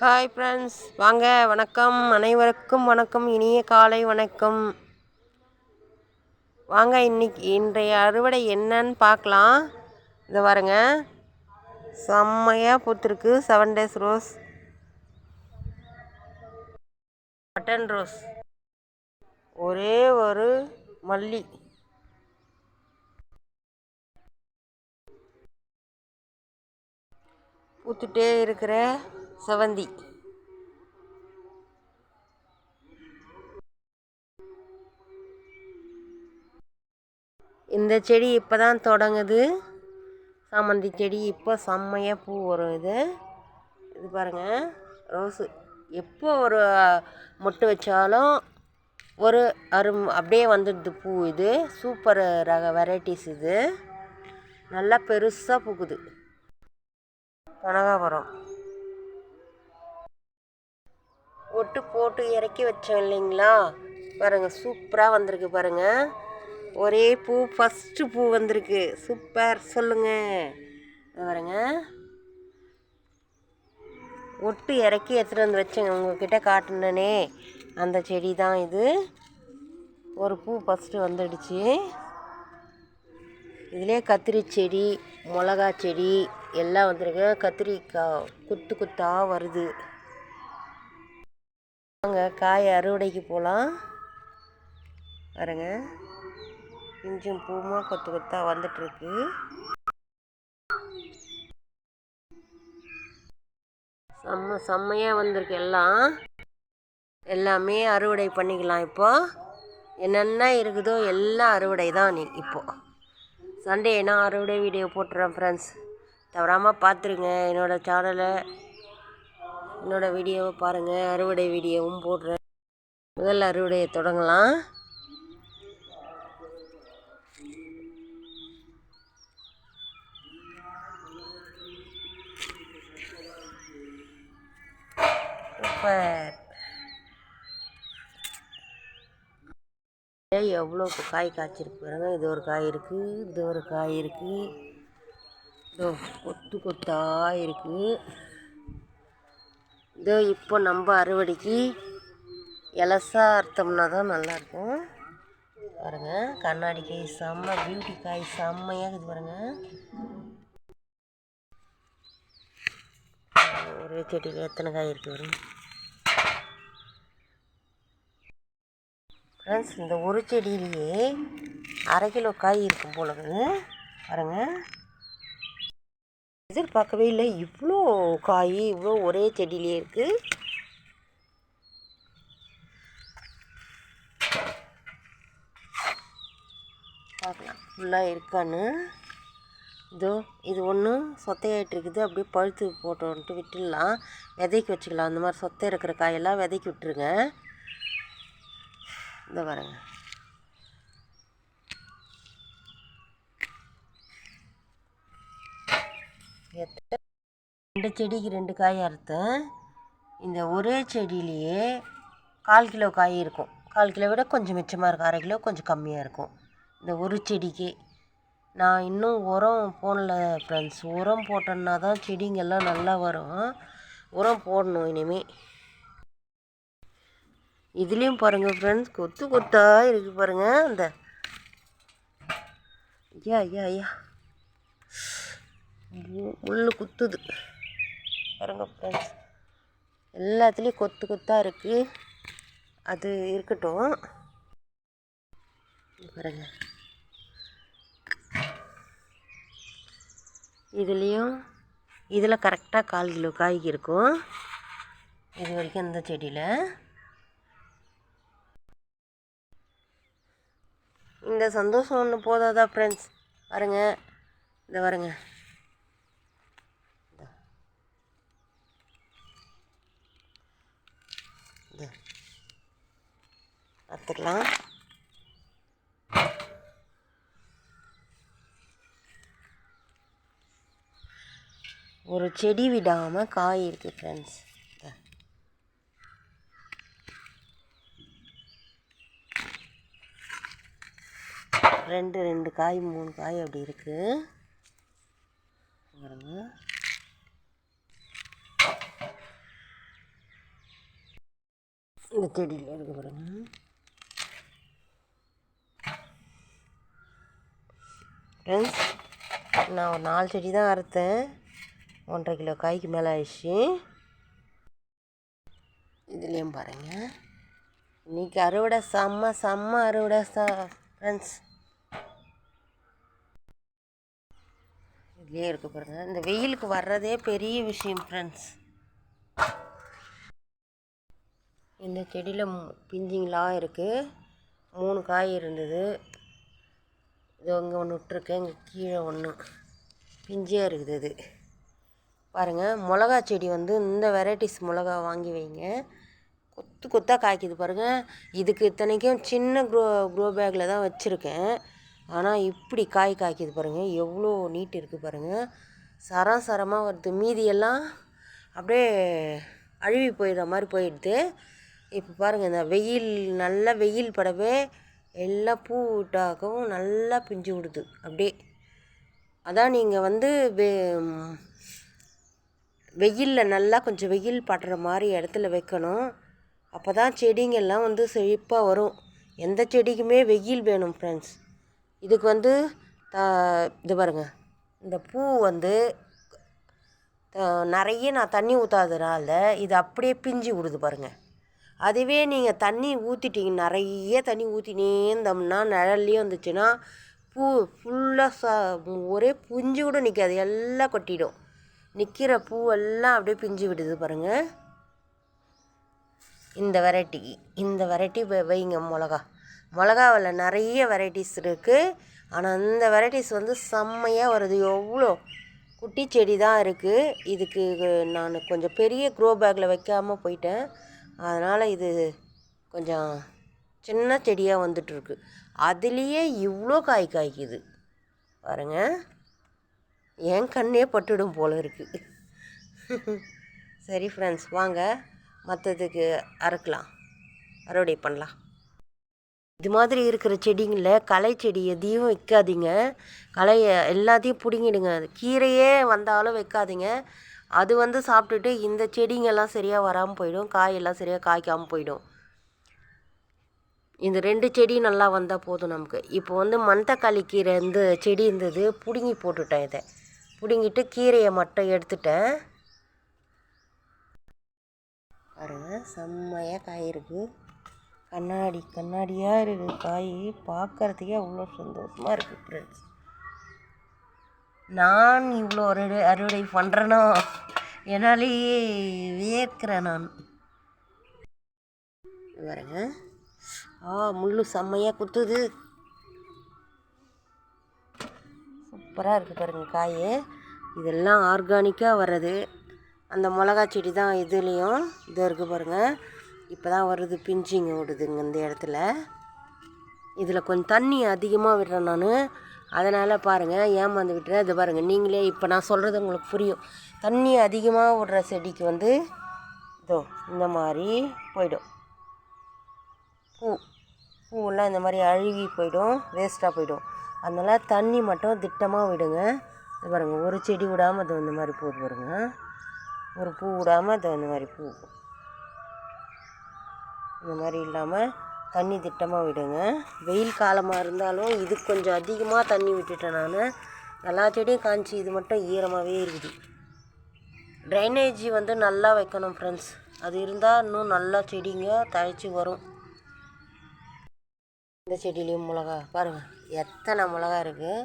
Hi friends, வாங்க. வணக்கம், அனைவருக்கும் வணக்கம், இனிய காலை வணக்கம். வாங்க, இன்றைய அறுவடை என்னன்னு பார்க்கலாம். இதை பாருங்க, செம்மையாக பூத்துருக்கு. 7 days ரோஸ், பட்டன் ரோஸ், ஒரே ஒரு மல்லி, பூத்துட்டே இருக்கிற செவந்தி, இந்த செடி இப்போ தான் தொடங்குது. சாமந்தி செடி இப்போ செம்மையாக பூ வரும். இது பாருங்கள், ரோஸு எப்போ ஒரு மொட்டு வச்சாலும் ஒரு அப்படியே வந்துடுது பூ. இது சூப்பர் ரக வெரைட்டிஸ். இது நல்லா பெருசாக பூக்குது. கனகாபரம் ஒட்டு போட்டு இறக்கி வச்சோம் இல்லைங்களா, பாருங்கள் சூப்பராக வந்திருக்கு. பாருங்கள், ஒரே பூ, ஃபஸ்ட்டு பூ வந்திருக்கு. சூப்பர், சொல்லுங்கள். பாருங்க, ஒட்டு இறக்கி எடுத்துகிட்டு வந்து வச்சேங்க, உங்கள்கிட்ட காட்டினே அந்த செடி தான் இது. ஒரு பூ ஃபஸ்ட்டு வந்துடுச்சு. இதிலே கத்திரி செடி, மிளகா செடி எல்லாம் வந்துருக்கு. கத்திரிக்காய் குத்து குத்தாக வருது. வாங்க, காய் அறுவடைக்கு போகலாம். பாருங்க, இஞ்சும் பூமா கொத்து கொத்தாக வந்துட்டுருக்கு. செம்மையாக வந்திருக்கு. எல்லாமே அறுவடை பண்ணிக்கலாம். இப்போ என்னென்ன இருக்குதோ எல்லாம் அறுவடை தான். இப்போது சண்டேனா அறுவடை வீடியோ போட்டுறேன் ஃப்ரெண்ட்ஸ், தவறாமல் பார்த்துருங்க. என்னோடய சேனலை, என்னோடய வீடியோவை பாருங்கள். அறுவடை வீடியோவும் போடுறேன். முதல் அறுவடையை தொடங்கலாம். சூப்பர், எவ்வளோ காய் காய்ச்சிருக்கு பாருங்க. இது ஒரு காய் இருக்குது, இது ஒரு காய் இருக்குது, இதோ கொத்து கொத்தாக இருக்குது. இதோ இப்போ நம்ம அறுவடைக்கு இலசா அறுத்தோம்னா தான் நல்லாயிருக்கும். பாருங்க, கண்ணாடி காய் செம்ம பியூட்டி காய், செம்மையாக இருக்குது. பாருங்க, ஒரே செடியில் எத்தனை காய் இருக்குது பாருங்க ஃப்ரெண்ட்ஸ். இந்த ஒரு செடியிலேயே 1/2 கிலோ காய் இருக்கும் போலங்க. பாருங்க, எதிர்பார்க்கவே இல்லை இவ்வளோ காய், இவ்வளோ ஒரே செடியிலே இருக்குது. பார்க்கலாம் ஃபுல்லாக இருக்கான்னு. இதோ இது ஒன்று சொத்தையாயிட்டு இருக்குது. அப்படியே பழுத்து போட்டோன்ட்டு விட்டுடலாம், விதைக்கு வச்சுக்கலாம். அந்த மாதிரி சொத்தை இருக்கிற காயெல்லாம் விதைக்கு விட்டுருங்க. இந்த பாருங்க, ரெண்டு செடிக்கு 2 காய் அறுத்தேன். இந்த ஒரே செடியிலேயே 1/4 கிலோ காய் இருக்கும். 1/4 கிலோ விட கொஞ்சம் மிச்சமாக இருக்கும். 1/2 கிலோ கொஞ்சம் கம்மியாக இருக்கும் இந்த ஒரு செடிக்கே. நான் இன்னும் உரம் போடல ஃப்ரெண்ட்ஸ். உரம் போட்டோன்னா தான் செடிங்கெல்லாம் நல்லா வரும். உரம் போடணும் இனிமேல். இதுலேயும் பாருங்கள் ஃப்ரெண்ட்ஸ், கொத்து கொத்தாக இருக்குது பாருங்கள். அந்த ஐயா முள் குத்துது பாருங்க ஃப்ரெண்ட்ஸ். எல்லாத்துலேயும் கொத்து கொத்தாக இருக்குது. அது இருக்கட்டும். பாருங்க, இதில் கரெக்டாக 1/4 கிலோ காய்க்கு இருக்கும். இது வரைக்கும் இந்த செடியில். இந்த சந்தோஷம் ஒன்று போதாதா ஃப்ரெண்ட்ஸ்? பாருங்க, இந்த பாருங்க, பார்த்துக்கலாம். ஒரு செடி விடாமல் காய் இருக்குது ஃப்ரெண்ட்ஸ். ரெண்டு காய் 3 காய் அப்படி இருக்குது பாருங்க. இந்த செடியில் இருக்கு பாருங்க ஃப்ரெண்ட்ஸ். நான் ஒரு 4 செடி தான் அறுத்தேன். 1.5 கிலோ காய்க்கு மேலே ஆயிடுச்சு. இதுலேயும் பாருங்கள், இன்றைக்கி அறுவடை செம்ம அறுவடை ஃப்ரெண்ட்ஸ். இதுலேயே இருக்குது பாருங்கள். இந்த வெயிலுக்கு வர்றதே பெரிய விஷயம் ஃப்ரெண்ட்ஸ். இந்த செடியில் பிஞ்சிங்களாக இருக்குது. 3 காய் இருந்தது. இது இங்கே ஒன்று விட்டுருக்கேன், இங்கே கீழே ஒன்று பிஞ்சியாக இருக்குது. இது பாருங்கள், மிளகா செடி வந்து இந்த வெரைட்டிஸ் மிளகா வாங்கி வைங்க, கொத்தாக காய்க்குது பாருங்கள். இதுக்கு இத்தனைக்கும் சின்ன க்ரோ பேக்கில் தான் வச்சுருக்கேன். ஆனால் இப்படி காய்க்குது பாருங்கள், எவ்வளோ நீட் இருக்குது பாருங்கள். சரமாக வருது. மீதியெல்லாம் அப்படியே அழுவி போயிடுற மாதிரி போயிடுது. இப்போ பாருங்கள், இந்த நல்ல வெயில் படவே எல்லாம் பூ விட்டாகவும் நல்லா பிஞ்சு விடுது அப்படியே. அதான் நீங்கள் வந்து வெயிலில் நல்லா கொஞ்சம் வெயில் படுற மாதிரி இடத்துல வைக்கணும். அப்போ தான் செடிங்கெல்லாம் வந்து செழிப்பாக வரும். எந்த செடிக்குமே வெயில் வேணும் ஃப்ரெண்ட்ஸ். இதுக்கு வந்து இது பாருங்கள், இந்த பூ வந்து நிறைய நான் தண்ணி ஊற்றாதனால இது அப்படியே பிஞ்சு விடுது பாருங்கள். அதுவே நீங்கள் தண்ணி ஊற்றிட்டீங்க, நிறைய தண்ணி ஊற்றினே இருந்தோம்னா நிழல்லையே வந்துச்சுன்னா பூ ஃபுல்லாக ஒரே பிஞ்சு கூட நிற்காது, எல்லாம் கொட்டிடும். நிற்கிற பூவெல்லாம் அப்படியே பிஞ்சு விடுது பாருங்கள். இந்த வெரைட்டி வைங்க. மிளகாவில் நிறைய வெரைட்டிஸ் இருக்குது. ஆனால் இந்த வெரைட்டிஸ் வந்து செம்மையாக வருது. எவ்வளோ குட்டி செடி தான் இருக்குது. இதுக்கு நான் கொஞ்சம் பெரிய க்ரோ பேக்கில் வைக்காமல் போயிட்டேன். அதனால் இது கொஞ்சம் சின்ன செடியாக வந்துட்டுருக்கு. அதுலேயே இவ்வளோ காய்க்குது பாருங்கள். என் கண்ணே பட்டுடும் போல் இருக்குது. சரி ஃப்ரெண்ட்ஸ், வாங்க மற்றதுக்கு அறுவடை பண்ணலாம். இது மாதிரி இருக்கிற செடிங்களில் களை செடி எதையும் வைக்காதீங்க. களையை எல்லாத்தையும் பிடுங்கிடுங்க. கீரையே வந்தாலும் வைக்காதீங்க. அது வந்து சாப்பிட்டுட்டு இந்த செடிங்கெல்லாம் சரியாக வராமல் போயிடும், காயெல்லாம் சரியாக காய்க்காமல் போயிடும். இந்த 2 செடி நல்லா வந்தால் போதும் நமக்கு. இப்போ வந்து மணத்தக்காளி கீரை இந்த செடி இருந்தது, பிடுங்கி போட்டுட்டேன். இதை பிடுங்கிட்டு கீரையை மட்டும் எடுத்துட்டேன். பாருங்கள், செம்மையாக காய் இருக்குது. கண்ணாடியாக இருக்குது காய். பார்க்குறதுக்கே அவ்வளோ சந்தோஷமாக இருக்குது ஃப்ரெண்ட்ஸ். நான் இவ்வளோ அறுவடை பண்ணுறேனோ என்னாலேயே வியக்கிறேன் நான். பாருங்க, முள் செம்மையாக குத்துது. சூப்பராக இருக்குது பாருங்கள் காய். இதெல்லாம் ஆர்கானிக்காக வர்றது. அந்த மிளகா செடி தான் இதுலேயும் இது இருக்குது பாருங்கள். இப்போ தான் வருது, பிஞ்சிங்க விடுதுங்க இந்த இடத்துல. இதில் கொஞ்சம் தண்ணி அதிகமாக விடுறேன் நான், அதனால் பாருங்கள் ஏமாந்து விட்டுறேன். இது பாருங்கள், நீங்களே இப்போ நான் சொல்கிறது உங்களுக்கு புரியும். தண்ணி அதிகமாக விடுற செடிக்கு வந்து இதோ இந்த மாதிரி போயிடும். பூவெல்லாம் இந்த மாதிரி அழுகி போயிடும், வேஸ்ட்டாக போயிடும். அதனால் தண்ணி மட்டும் திட்டமாக விடுங்க. இது பாருங்கள், ஒரு செடி விடாமல் அது இந்த மாதிரி போகுது பாருங்கள். ஒரு பூ விடாமல் அது இந்த மாதிரி பூ இந்த மாதிரி இல்லாமல் தண்ணி திட்டமாக விடுங்க. வெயில் காலமாக இருந்தாலும் இது கொஞ்சம் அதிகமாக தண்ணி விட்டுட்டேன் நான். எல்லா செடியும் காஞ்சி இது மட்டும் ஈரமாகவே இருக்குது. ட்ரைனேஜ் வந்து நல்லா வைக்கணும் ஃப்ரெண்ட்ஸ். அது இருந்தால் இன்னும் நல்லா செடிங்க தழைச்சி வரும். இந்த செடியிலையும் மிளகா பாருங்கள், எத்தனை மிளகா இருக்குது.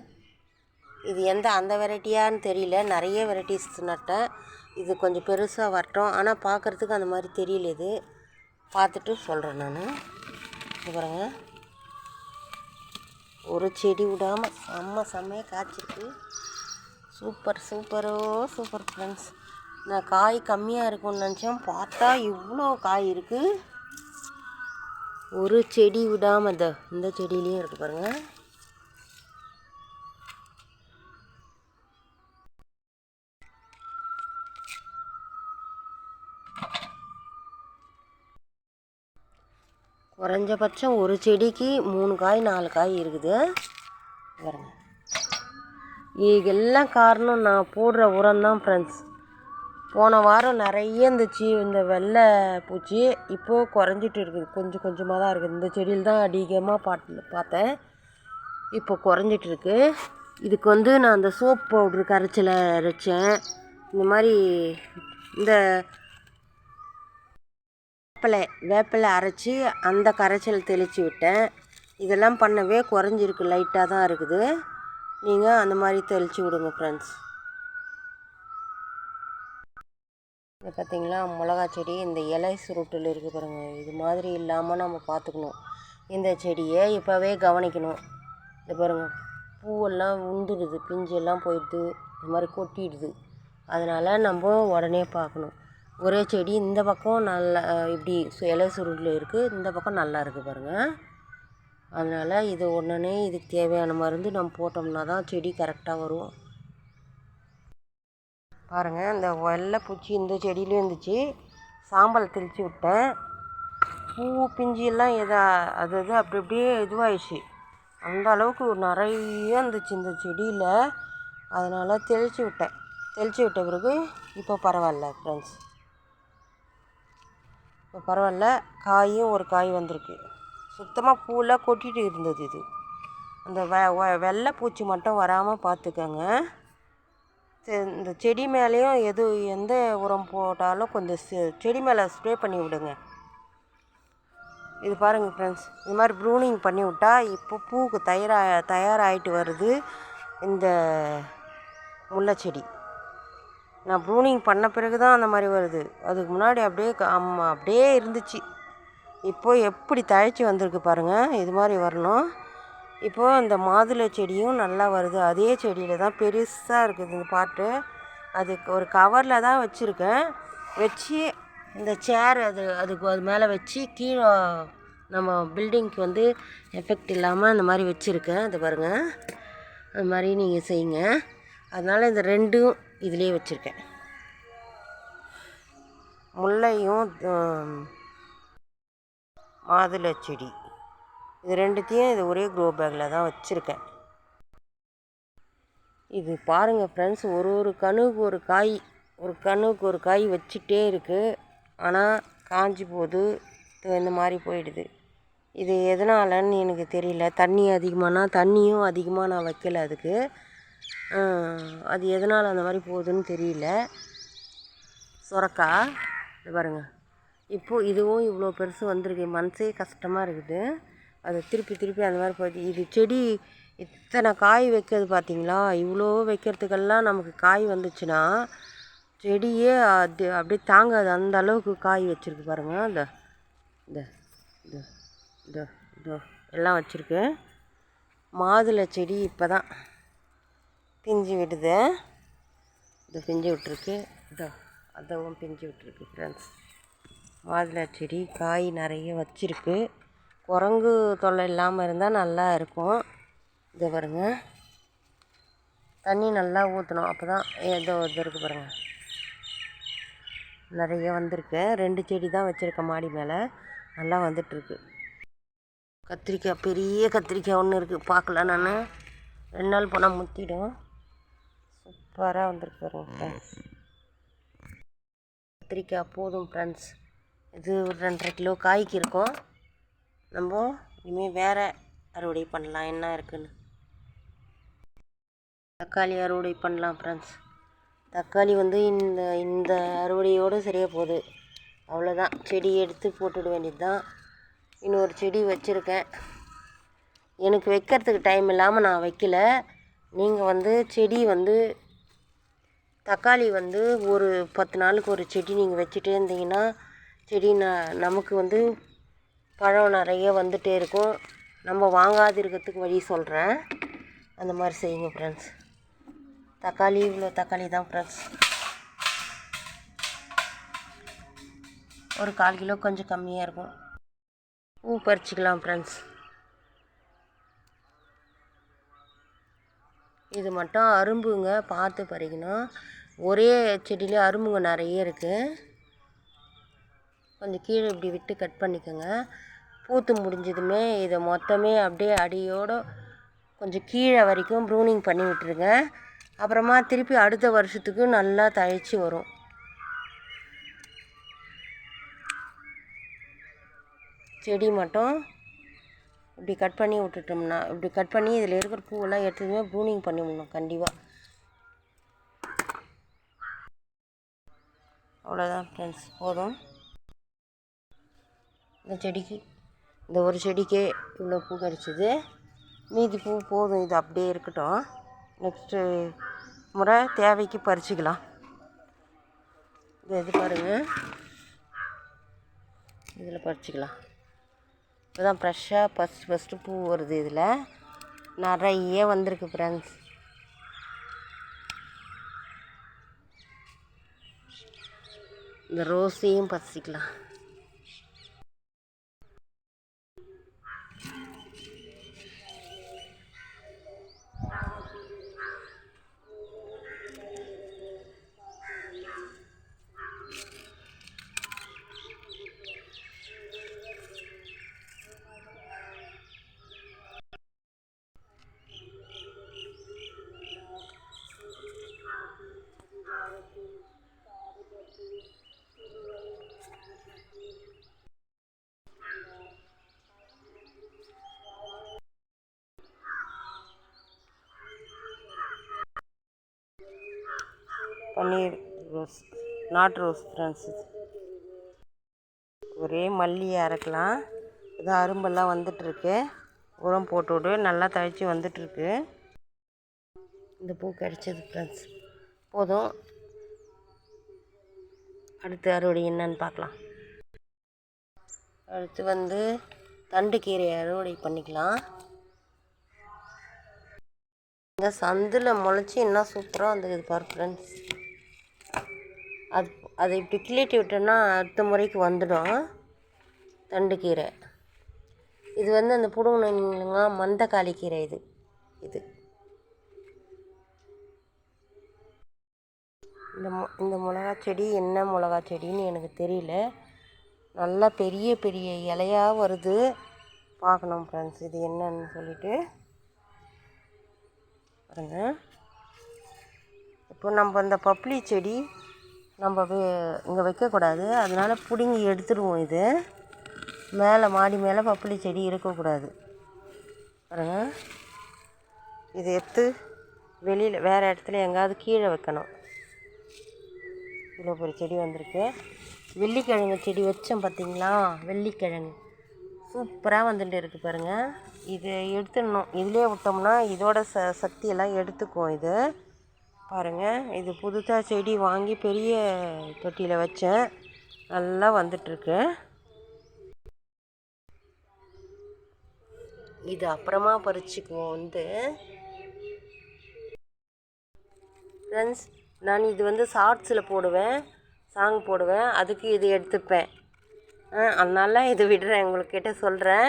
இது அந்த வெரைட்டியான்னு தெரியல, நிறைய வெரைட்டிஸ் நட்டேன். இது கொஞ்சம் பெருசாக வரட்டும். ஆனால் பார்க்குறதுக்கு அந்த மாதிரி தெரியல. இது பார்த்துட்டு சொல்கிறேன் நான். இது பாருங்க, ஒரு செடி விடாமல் செம்மையாக காய்ச்சிருக்கு. Super friends. நான் காய் கம்மியாக இருக்கும்னு நினச்சேன், பார்த்தா இவ்வளோ காய் இருக்குது. ஒரு செடி விடாமல் இந்த செடியிலையும் இருக்குது பாருங்கள். குறைஞ்சபட்சம் ஒரு செடிக்கு 3 காய் 4 காய் இருக்குது பாருங்க. இதுக்கெல்லாம் காரணம் நான் போடுற உரம் தான் ஃப்ரெண்ட்ஸ். போன வாரம் நிறைய இருந்துச்சு இந்த வெள்ளை பூச்சி. இப்போது குறைஞ்சிட்டு இருக்குது, கொஞ்சம் கொஞ்சமாக தான் இருக்குது. இந்த செடியில் தான் அதிகமாக பார்த்தேன். இப்போ குறைஞ்சிட்ருக்கு. இதுக்கு வந்து நான் அந்த சோப் பவுட்ரு கரைச்சலை அரைச்சேன். இந்த மாதிரி இந்த வேப்பிலை அரைச்சி அந்த கரைச்சல் தெளித்து விட்டேன். இதெல்லாம் பண்ணவே குறைஞ்சிருக்கு, லைட்டாக தான் இருக்குது. நீங்கள் அந்த மாதிரி தெளித்து விடுங்க ஃப்ரெண்ட்ஸ். இது பார்த்திங்களா மிளகா செடி, இந்த இலை சுருட்டில் இருக்குது பாருங்கள். இது மாதிரி இல்லாமல் நம்ம பார்த்துக்கணும். இந்த செடியை இப்போவே கவனிக்கணும். இது பாருங்கள், பூவெல்லாம் உந்துடுது, பிஞ்செல்லாம் போயிடுது, இது மாதிரி கொட்டிடுது. அதனால் நம்ம உடனே பார்க்கணும். ஒரே செடி இந்த பக்கம் நல்லா இப்படி இலை சுருட்டில் இருக்குது, இந்த பக்கம் நல்லா இருக்குது பாருங்கள். அதனால் இது உடனே இதுக்கு தேவையான மருந்து நம்ம போட்டோம்னா தான் செடி கரெக்டாக வரும். பாருங்கள், இந்த வெள்ளை பூச்சி இந்த செடியிலையும் இருந்துச்சு. சாம்பல் தெளித்து விட்டேன். பூ பிஞ்சு எல்லாம் அது அப்படி அப்படியே இதுவாகிடுச்சு. அந்த அளவுக்கு நிறைய இருந்துச்சு இந்த செடியில். அதனால் தெளித்து விட்டேன். தெளித்து விட்ட பிறகு இப்போ பரவாயில்ல ஃப்ரெண்ட்ஸ். இப்போ பரவாயில்ல, காயும் ஒரு காய் வந்திருக்கு. சுத்தமாக பூவெல்லாம் கொட்டிகிட்டு இருந்தது. இது அந்த வெள்ளை பூச்சி மட்டும் வராமல் பார்த்துக்கோங்க. இந்த செடி மேலேயும் எந்த உரம் போட்டாலும் கொஞ்சம் செடி மேலே ஸ்ப்ரே பண்ணி விடுங்க. இது பாருங்கள் ஃப்ரெண்ட்ஸ், இது மாதிரி ப்ரூனிங் பண்ணி விட்டால் இப்போ பூவுக்கு தயாராகிட்டு வருது இந்த முல்லை செடி. நான் ப்ரூனிங் பண்ண பிறகு தான் அந்த மாதிரி வருது. அதுக்கு முன்னாடி அப்படியே இருந்துச்சு. இப்போது எப்படி தழைச்சி வந்திருக்கு பாருங்கள். இது மாதிரி வரணும். இப்போது இந்த மாதுளை செடியும் நல்லா வருது. அதே செடியில் தான் பெருசாக இருக்குது இந்த பாட்டு. அதுக்கு ஒரு கவரில் தான் வச்சுருக்கேன். வச்சு இந்த சேர் அதுக்கு அது மேலே வச்சு கீழே நம்ம பில்டிங்க்கு வந்து எஃபெக்ட் இல்லாமல் இந்த மாதிரி வச்சுருக்கேன். இது பாருங்கள், அது மாதிரி நீங்கள் செய்யுங்க. அதனால் இந்த ரெண்டும் இதிலே வச்சுருக்கேன். முல்லையும் மாதுளை செடி இது ரெண்டுத்தையும் இது ஒரே க்ரோ பேக்கில் தான் வச்சுருக்கேன். இது பாருங்கள் ஃப்ரெண்ட்ஸ், ஒரு கணுக்கு ஒரு காய் வச்சுட்டே இருக்குது. ஆனால் காஞ்சி போகுது, இந்த மாதிரி போயிடுது. இது எதனாலன்னு எனக்கு தெரியல. தண்ணியும் அதிகமாக நான் வைக்கல அதுக்கு. அது எதனால் அந்த மாதிரி போகுதுன்னு தெரியல. சுரக்காய் இது பாருங்கள், இப்போது இதுவும் இவ்வளோ பெருசு வந்திருக்கு. மனசே கஷ்டமாக இருக்குது. அது திருப்பி அந்த மாதிரி போகுது. இது செடி இத்தனை காய் வைக்கிறது பார்த்திங்களா? இவ்வளோ வைக்கிறதுக்கெல்லாம் நமக்கு காய் வந்துச்சுன்னா செடியே அப்படியே தாங்காது. அந்த அளவுக்கு காய் வச்சுருக்கு பாருங்கள். இந்த எல்லாம் வச்சுருக்கு. மாதுளை செடி இப்போ தான் பிஞ்சு விடுது. இது பிஞ்சு விட்டுருக்கு. அதுவும் பிஞ்சு விட்டுருக்கு ஃப்ரெண்ட்ஸ். மாதுளை செடி காய் நிறைய வச்சுருக்கு. குரங்கு தொல்லை இல்லாமல் இருந்தால் நல்லா இருக்கும். இதை பாருங்கள், தண்ணி நல்லா ஊற்றணும். அப்போ தான் இது இருக்குது பாருங்கள், நிறைய வந்திருக்கு. 2 செடி தான் வச்சுருக்கேன் மாடி மேலே. நல்லா வந்துட்டுருக்கு. கத்திரிக்காய், பெரிய கத்திரிக்காய் ஒன்று இருக்குது. பார்க்கல, நான் 2 நாள் போனால் முத்திடும். சூப்பராக வந்திருக்கு பாருங்க ஃப்ரெண்ட்ஸ். கத்திரிக்காய் போதும் ஃப்ரெண்ட்ஸ். இது ஒரு 2.5 கிலோ காய்க்கு இருக்கும். நம்ம இனிமேல் வேறு அறுவடை பண்ணலாம். என்ன இருக்குன்னு தக்காளி அறுவடை பண்ணலாம் ஃப்ரெண்ட்ஸ். தக்காளி வந்து இந்த அறுவடையோடு சரியாக போகுது. அவ்வளோதான், செடி எடுத்து போட்டுட வேண்டியது தான். இன்னொரு செடி வச்சுருக்கேன். எனக்கு வைக்கிறதுக்கு டைம் இல்லாமல் நான் வைக்கல. நீங்கள் வந்து செடி வந்து தக்காளி வந்து ஒரு 10 நாளுக்கு ஒரு செடி நீங்கள் வச்சுட்டே இருந்தீங்கன்னா செடி நமக்கு வந்து பழம் நிறைய வந்துகிட்டே இருக்கும். நம்ம வாங்காதிருக்கிறதுக்கு வழி சொல்கிறேன். அந்த மாதிரி செய்யுங்க ஃப்ரெண்ட்ஸ். தக்காளி இவ்வளோ தக்காளி தான் ஃப்ரெண்ட்ஸ். ஒரு 1/4 கிலோ கொஞ்சம் கம்மியாக இருக்கும். பூ பறிச்சிக்கலாம் ஃப்ரெண்ட்ஸ். இது மட்டும் அரும்புங்க, பார்த்து பறிக்கணும். ஒரே செடியிலே அரும்புங்க நிறைய இருக்குது. கொஞ்சம் கீழே இப்படி விட்டு கட் பண்ணிக்கோங்க. பூத்து முடிஞ்சதுமே இதை மொத்தமே அப்படியே அடியோடு கொஞ்சம் கீழே வரைக்கும் ப்ரூனிங் பண்ணி விட்டுருங்க. அப்புறமா திருப்பி அடுத்த வருஷத்துக்கு நல்லா தழைச்சி வரும். செடி மட்டும் இப்படி கட் பண்ணி விட்டுட்டோம்னா, இப்படி கட் பண்ணி இதில் இருக்கிற பூவெல்லாம் எடுத்ததுமே ப்ரூனிங் பண்ணி விடணும் கண்டிப்பாக. அவ்வளோதான் ஃப்ரெண்ட்ஸ், போதும். இந்த செடிக்கு, இந்த ஒரு செடிக்கே இவ்வளோ பூ கிடச்சிது. மீதி பூ போதும், இது அப்படியே இருக்கட்டும். நெக்ஸ்ட்டு முறை தேவைக்கு பறிச்சிக்கலாம். இது பாருங்கள், இதில் பறிச்சிக்கலாம். இப்போ தான் ஃப்ரெஷ்ஷாக ஃபஸ்ட்டு பூ வருது. இதில் நிறைய வந்திருக்கு ஃப்ரெண்ட்ஸ். இந்த ரோஸையும் பறிச்சிக்கலாம். பன்னீர் ரோஸ், நாட்டு ரோஸ் ஃப்ரெண்ட்ஸ். ஒரே மல்லியை அரைக்கலாம். இது அரும்பெல்லாம் வந்துட்டுருக்கு. உரம் போட்டு நல்லா தழைச்சி வந்துட்டுருக்கு. இந்த பூ கிடச்சது ஃப்ரெண்ட்ஸ், போதும். அடுத்து அறுவடை என்னன்னு பார்க்கலாம். அடுத்து தண்டு கீரை அறுவடை பண்ணிக்கலாம். இந்த சந்தில் முளைச்சி இன்னும் சூப்பராக வந்துக்குது பாரு ஃப்ரெண்ட்ஸ். அதை இப்படி கிள்ளட்டி விட்டோன்னா அடுத்த முறைக்கு வந்துடும் தண்டு கீரை. இது அந்த புடுங்கினீங்க மந்தக்காளி கீரை. இது இந்த மிளகா செடி என்ன மிளகா செடின்னு எனக்கு தெரியல. நல்லா பெரிய பெரிய இலையாக வருது. பார்க்கணும் ஃப்ரெண்ட்ஸ், இது என்னன்னு சொல்லிட்டு பாருங்க. இப்போ நம்ம இந்த பப்ளி செடி நம்ம இங்கே வைக்கக்கூடாது, அதனால் பிடுங்கி எடுத்துடுவோம். இது மேலே மாடி மேலே பப்ளி செடி இருக்கக்கூடாது பாருங்க. இது எடுத்து வெளியில் வேறு இடத்துல எங்கேயாவது கீழே வைக்கணும். இவ்வளோ பெரிய செடி வந்திருக்கு. வெள்ளிக்கிழங்கு செடி வச்சோம் பார்த்திங்களா, வெள்ளிக்கிழங்கு சூப்பராக வந்துட்டு இருக்குது பாருங்கள். இது எடுத்துடணும். இதிலே விட்டோம்னா இதோட சக்தியெல்லாம் எடுத்துக்கும். இது பாருங்கள், இது புதுசாக செடி வாங்கி பெரிய தொட்டியில் வச்சேன், நல்லா வந்துட்டுருக்கு. இது அப்புறமா பறிச்சுக்குவோம். ஃப்ரெண்ட்ஸ், நான் இது ஷார்ட்ஸில் போடுவேன், சாங் போடுவேன், அதுக்கு இது எடுத்துப்பேன். அதனால் இது விடுறேன், உங்கள்கிட்ட சொல்கிறேன்.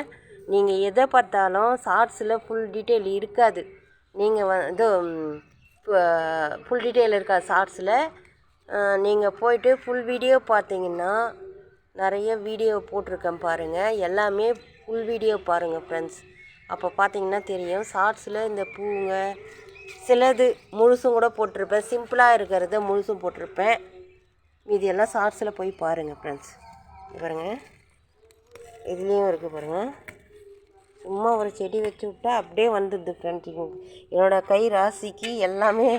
நீங்கள் எதை பார்த்தாலும் ஷார்ட்ஸில் ஃபுல் டீட்டெயில் இருக்காது. நீங்கள் ஃபுல் டீட்டெயில் இருக்காது ஷார்ட்ஸில். நீங்கள் போய்ட்டு ஃபுல் வீடியோ பார்த்தீங்கன்னா நிறைய வீடியோ போட்டிருக்கேன் பாருங்கள். எல்லாமே ஃபுல் வீடியோ பாருங்கள் ஃப்ரெண்ட்ஸ். அப்போ பார்த்தீங்கன்னா தெரியும். ஷார்ட்ஸில் இந்த பூங்க சிலது முழுசும் கூட போட்டிருப்பேன், சிம்பிளாக இருக்கிறத முழுசும் போட்டிருப்பேன். மீதியெல்லாம் ஷார்ட்ஸில் போய் பாருங்கள் ஃப்ரெண்ட்ஸ். பாருங்கள், இதுலேயும் இருக்குது பாருங்கள். சும்மா ஒரு செடி வச்சு விட்டா அப்படியே வந்துடுது ஃப்ரெண்ட்ஸ். என்னோடய கை ராசிக்கு எல்லாமே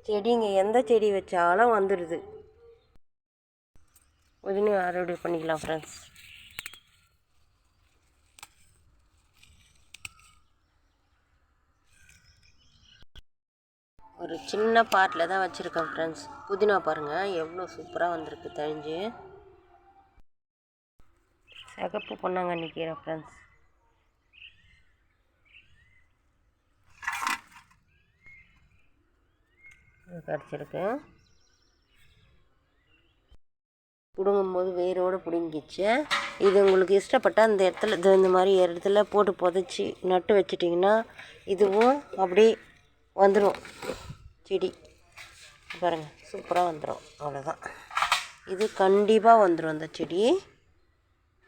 செடிங்க எந்த செடி வச்சாலும் வந்துடுது. உடனே அறுவடை பண்ணிக்கலாம் ஃப்ரெண்ட்ஸ். ஒரு சின்ன பாட்டில் தான் வச்சுருக்கேன் ஃப்ரெண்ட்ஸ். புதினா பாருங்கள் எவ்வளோ சூப்பராக வந்திருக்கு தழிஞ்சு. சிகப்பு பொன்னாங்கண்ணி கீரை ஃப்ரெண்ட்ஸ். கிடச்சிருக்கு. பிடுங்கும்போது வேரோடு பிடுங்கிச்சு. இது உங்களுக்கு இஷ்டப்பட்டால் அந்த இடத்துல இந்த மாதிரி இடத்துல போட்டு புதைச்சி நட்டு வச்சிட்டிங்கன்னா இதுவும் அப்படி வந்துடும் செடி. பாருங்கள், சூப்பராக வந்துடும். அவ்வளோதான், இது கண்டிப்பாக வந்துடும் அந்த செடி.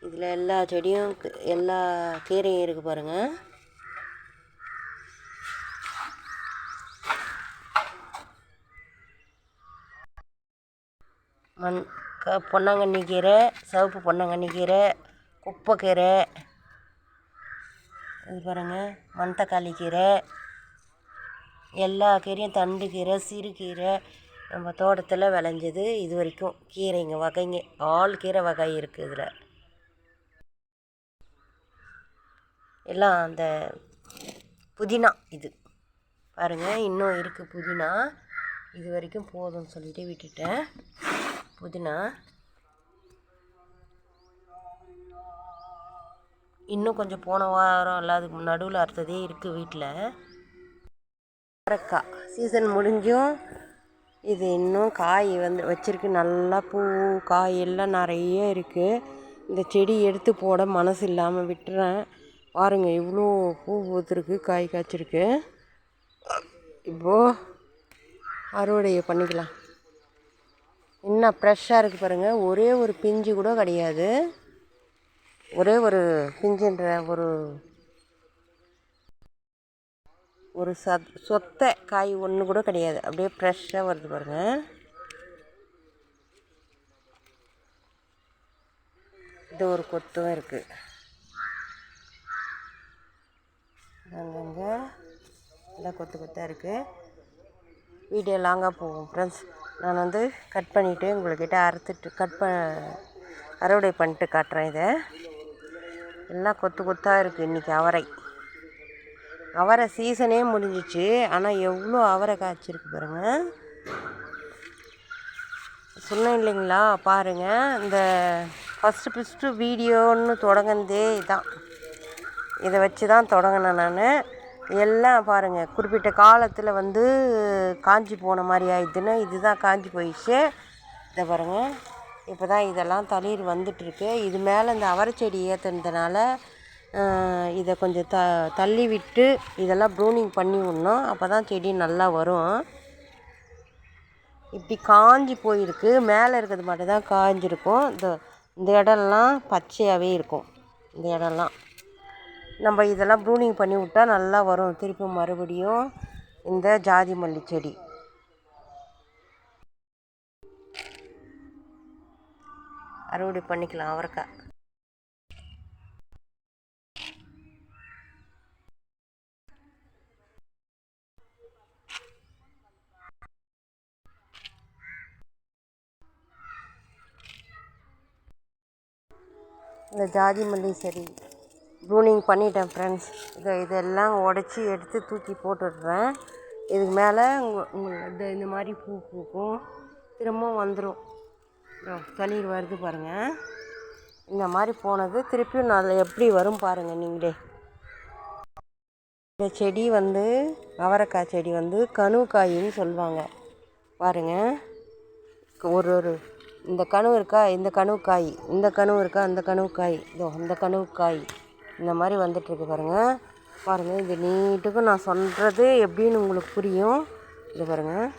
இதில் எல்லா செடியும் எல்லா கீரையும் இருக்குது பாருங்கள். பொன்னாங்கண்ணி கீரை, சிவப்பு பொன்னாங்கண்ணி கீரை, குப்பைக்கீரை, இது பாருங்கள், மணத்தக்காளி கீரை, எல்லா கீரையும், தண்டு கீரை, சிறுகீரை நம்ம தோட்டத்தில் விளைஞ்சது. இது வரைக்கும் கீரைங்க வகைங்க, ஆள் கீரை வகை இருக்குது இதில். எல்லாம் அந்த புதினா இது பாருங்கள், இன்னும் இருக்குது புதினா. இது வரைக்கும் போதும்னு சொல்லிட்டு விட்டுட்டேன். புதினா இன்னும் கொஞ்சம் போன வாரம் அதுக்கு நடுவில் அறுத்ததே இருக்குது வீட்டில். அவரைக்காய் சீசன் முடிஞ்சும் இது இன்னும் காய் வந்து வச்சுருக்கு. நல்லா பூ காய் எல்லாம் நிறைய இருக்குது. இந்த செடி எடுத்து போட மனசு இல்லாமல் விட்டுறேன். பாருங்கள், இவ்வளோ பூ பூத்துருக்கு, காய் காய்ச்சிருக்கு. இப்போது அறுவடை பண்ணிக்கலாம். இன்னும் ஃப்ரெஷ்ஷாக இருக்குது பாருங்கள். ஒரே ஒரு பிஞ்சு கூட கிடையாது. ஒரே ஒரு பிஞ்சுன்ற ஒரு சொத்தை காய் ஒன்று கூட கிடையாது. அப்படியே ஃப்ரெஷ்ஷாக வருது பாருங்கள். இது ஒரு கொத்தும் இருக்குது. அங்கங்கே எல்லாம் கொத்து கொத்தாக இருக்குது. வீடியோ லாங்காக போகும் ஃப்ரெண்ட்ஸ். நான் வந்து கட் பண்ணிவிட்டு உங்கள்கிட்ட அறுத்துட்டு அறுவடை பண்ணிட்டு காட்டுறேன். இதை எல்லாம் கொத்து கொத்தாக இருக்குது. இன்றைக்கி அவரை சீசனே முடிஞ்சிச்சு. ஆனால் எவ்வளோ அவரை காய்ச்சிருக்கு பாருங்கள். சொன்னேன் இல்லைங்களா, பாருங்கள், இந்த ஃபஸ்ட்டு வீடியோன்னு தொடங்கினதே இதான். இதை வச்சு தான் தொடங்கினேன் நான். எல்லாம் பாருங்கள், குறிப்பிட்ட காலத்தில் வந்து காஞ்சி போன மாதிரி ஆயிடுதுன்னு இதுதான் காஞ்சி போயிடுச்சு. இதை பாருங்கள், இப்போ தான் இதெல்லாம் தளிர் வந்துட்டுருக்கு. இது மேலே இந்த அவரை செடி ஏற்றுனதுனால இதை கொஞ்சம் தள்ளி விட்டு இதெல்லாம் ப்ரூனிங் பண்ணி விடணும். அப்போ தான் செடி நல்லா வரும். இப்படி காஞ்சி போயிருக்கு. மேலே இருக்கிறது மட்டும் தான் காஞ்சிருக்கும். இந்த இடம்லாம் பச்சையாகவே இருக்கும். இந்த இடம்லாம் நம்ம இதெல்லாம் ப்ரூனிங் பண்ணி விட்டால் நல்லா வரும். திருப்பி மறுபடியும் இந்த ஜாதி மல்லி செடி அறுவடை பண்ணிக்கலாம். அவரைக்காய் இந்த ஜாதி மல்லி செடி ப்ரூனிங் பண்ணிட்டேன் ஃப்ரெண்ட்ஸ். இதெல்லாம் உடச்சி எடுத்து தூக்கி போட்டுடுறேன். இதுக்கு மேலே இந்த மாதிரி பூ பூக்கும், திரும்பவும் வந்துடும். தளிர் வருது பாருங்கள். இந்த மாதிரி போனது திருப்பியும் நல்லா எப்படி வரும் பாருங்கள் நீங்களே. இந்த செடி வந்து அவரைக்காய் செடி வந்து கணுக்காயின்னு சொல்லுவாங்க. பாருங்கள், ஒரு இந்த கனவு இருக்கா, இந்த கணுக்காய், இந்த கனவு இருக்கா, அந்த கணுக்காய், இந்த கணுக்காய் இந்த மாதிரி வந்துட்டுருக்கு பாருங்கள். இது நீட்டுக்கும் நான் சொல்கிறது எப்படின்னு உங்களுக்கு புரியும். இது பாருங்கள்.